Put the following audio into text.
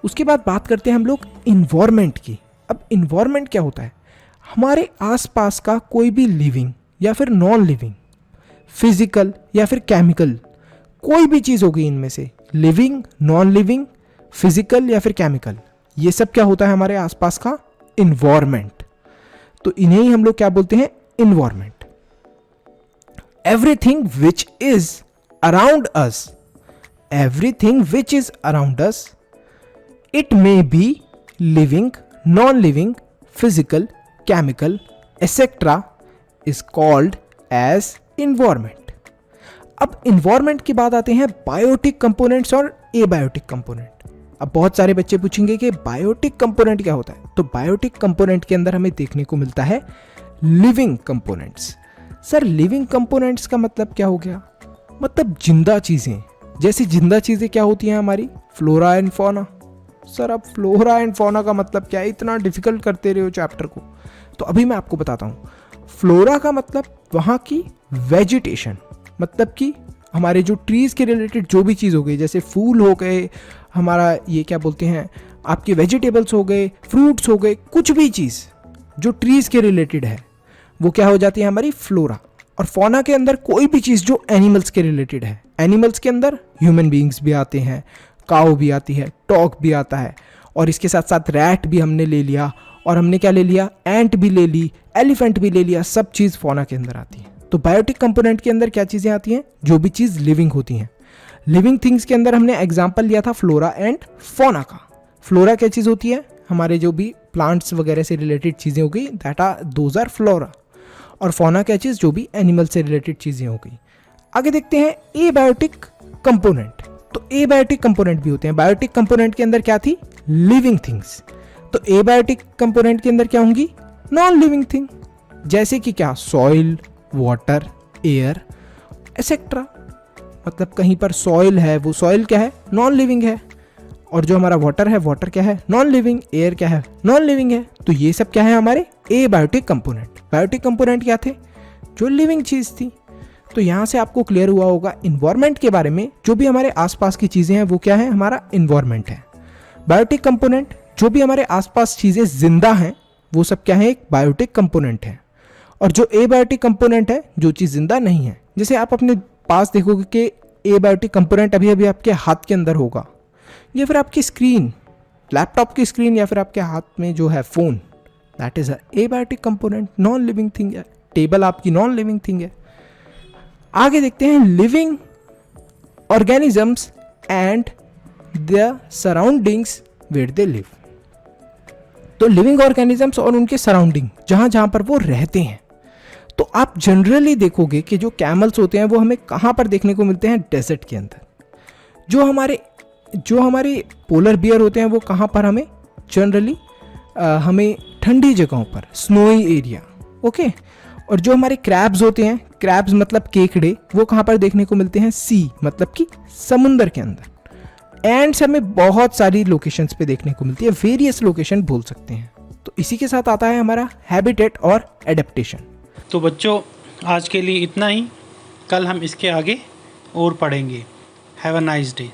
उसके बाद बात करते हैं हम लोग इन्वायरमेंट की। अब इन्वायरमेंट क्या होता है? हमारे आसपास का कोई भी लिविंग या फिर नॉन लिविंग, फिजिकल या फिर केमिकल, कोई भी चीज़ होगी इनमें से, लिविंग, नॉन लिविंग, फिजिकल या फिर केमिकल, ये सब क्या होता है हमारे आसपास का? इन्वायरमेंट। तो इन्हें ही हम लोग क्या बोलते हैं? Environment. Everything which is around us, everything which is around us, it may be living, non living, physical, chemical, et cetera, is called as environment. अब इन्वायरमेंट की बात आते हैं बायोटिक कंपोनेंट्स और एबायोटिक कंपोनेंट। अब बहुत सारे बच्चे पूछेंगे कि बायोटिक कंपोनेंट क्या होता है? तो बायोटिक कंपोनेंट के अंदर हमें देखने को मिलता है living components. Sir living components का मतलब क्या हो गया? मतलब जिंदा चीज़ें। जैसे जिंदा चीज़ें क्या होती हैं हमारी? Flora and fauna. सर अब फ्लोरा एंड फौना का मतलब क्या है? इतना डिफिकल्ट करते रहे हो चैप्टर को। तो अभी मैं आपको बताता हूँ। फ्लोरा का मतलब वहाँ की वेजिटेशन, मतलब कि हमारे जो ट्रीज़ के रिलेटेड जो भी चीज़ हो गई, जैसे फूल हो गए, हमारा ये क्या बोलते हैं, आपके वेजिटेबल्स हो गए, फ्रूट्स हो गए, कुछ भी चीज़ जो ट्रीज़ के रिलेटेड है वो क्या हो जाती है हमारी? फ्लोरा। और फौना के अंदर कोई भी चीज़ जो एनिमल्स के रिलेटेड है। एनिमल्स के अंदर ह्यूमन बीइंग्स भी आते हैं, काऊ भी आती है, डॉग भी आता है, और इसके साथ साथ रैट भी हमने ले लिया, और हमने क्या ले लिया? एंट भी ले ली, एलिफेंट भी ले लिया। सब चीज़ फौना के अंदर आती है। तो बायोटिक कंपोनेंट के अंदर क्या चीज़ें आती हैं? जो भी चीज़ लिविंग होती हैं। लिविंग थिंग्स के अंदर हमने एग्जाम्पल लिया था फ्लोरा एंड फौना का। फ्लोरा क्या चीज़ होती है? हमारे जो भी प्लांट्स वगैरह से रिलेटेड चीज़ें हो गई, दोज आर फ्लोरा। और फौना क्या चीज़? जो भी एनिमल से रिलेटेड चीज़ें हो गई। आगे देखते हैं एबायोटिक कंपोनेंट। तो एबायोटिक कंपोनेंट भी होते हैं। बायोटिक कंपोनेंट के अंदर क्या थी? Living things. तो एबायोटिक कंपोनेंट के अंदर क्या होंगी? Non living thing. जैसे कि क्या? Soil, water, air, etcetera. मतलब कहीं पर सॉइल है, वो सॉइल क्या है? नॉन लिविंग है। और जो हमारा वाटर है, वाटर क्या है? Non living. एयर क्या है? नॉन लिविंग है। तो ये सब क्या है हमारे? Abiotic component. बायोटिक कंपोनेंट क्या थे? जो लिविंग चीज़ थी। तो यहाँ से आपको क्लियर हुआ होगा इन्वायरमेंट के बारे में। जो भी हमारे आसपास की चीज़ें हैं वो क्या है? हमारा इन्वायरमेंट है। बायोटिक कंपोनेंट, जो भी हमारे आसपास चीज़ें जिंदा हैं वो सब क्या है? एक बायोटिक कंपोनेंट है। और जो एबायोटिक कंपोनेंट है, जो चीज़ जिंदा नहीं है, जैसे आप अपने पास देखोगे कि एबायोटिक कंपोनेंट अभी अभी आपके हाथ के अंदर होगा, या फिर आपकी स्क्रीन, लैपटॉप की स्क्रीन, या फिर आपके हाथ में जो है phone, that is a abiotic component, non living thing है। टेबल आपकी नॉन लिविंग थिंग है। आगे देखते हैं living organisms and the surroundings where they live. तो लिविंग ऑर्गेनिजम्स और उनके सराउंडिंग, जहाँ जहाँ पर वो रहते हैं। तो आप जनरली देखोगे कि जो कैमल्स होते हैं वो हमें कहाँ पर देखने को मिलते हैं? डेजर्ट के अंदर। जो हमारे पोलर बियर होते हैं वो कहाँ पर हमें जनरली हमें ठंडी जगहों पर, स्नोई एरिया। ओके। और जो हमारे क्रैब्स होते हैं, क्रैब्स मतलब केकड़े, वो कहाँ पर देखने को मिलते हैं? सी, मतलब कि समुंदर के अंदर। एंड्स हमें बहुत सारी लोकेशंस पे देखने को मिलती है, वेरियस लोकेशन बोल सकते हैं। तो इसी के साथ आता है हमारा हैबिटेट और एडेप्टेशन। तो बच्चों आज के लिए इतना ही। कल हम इसके आगे और पढ़ेंगे। Have a nice day.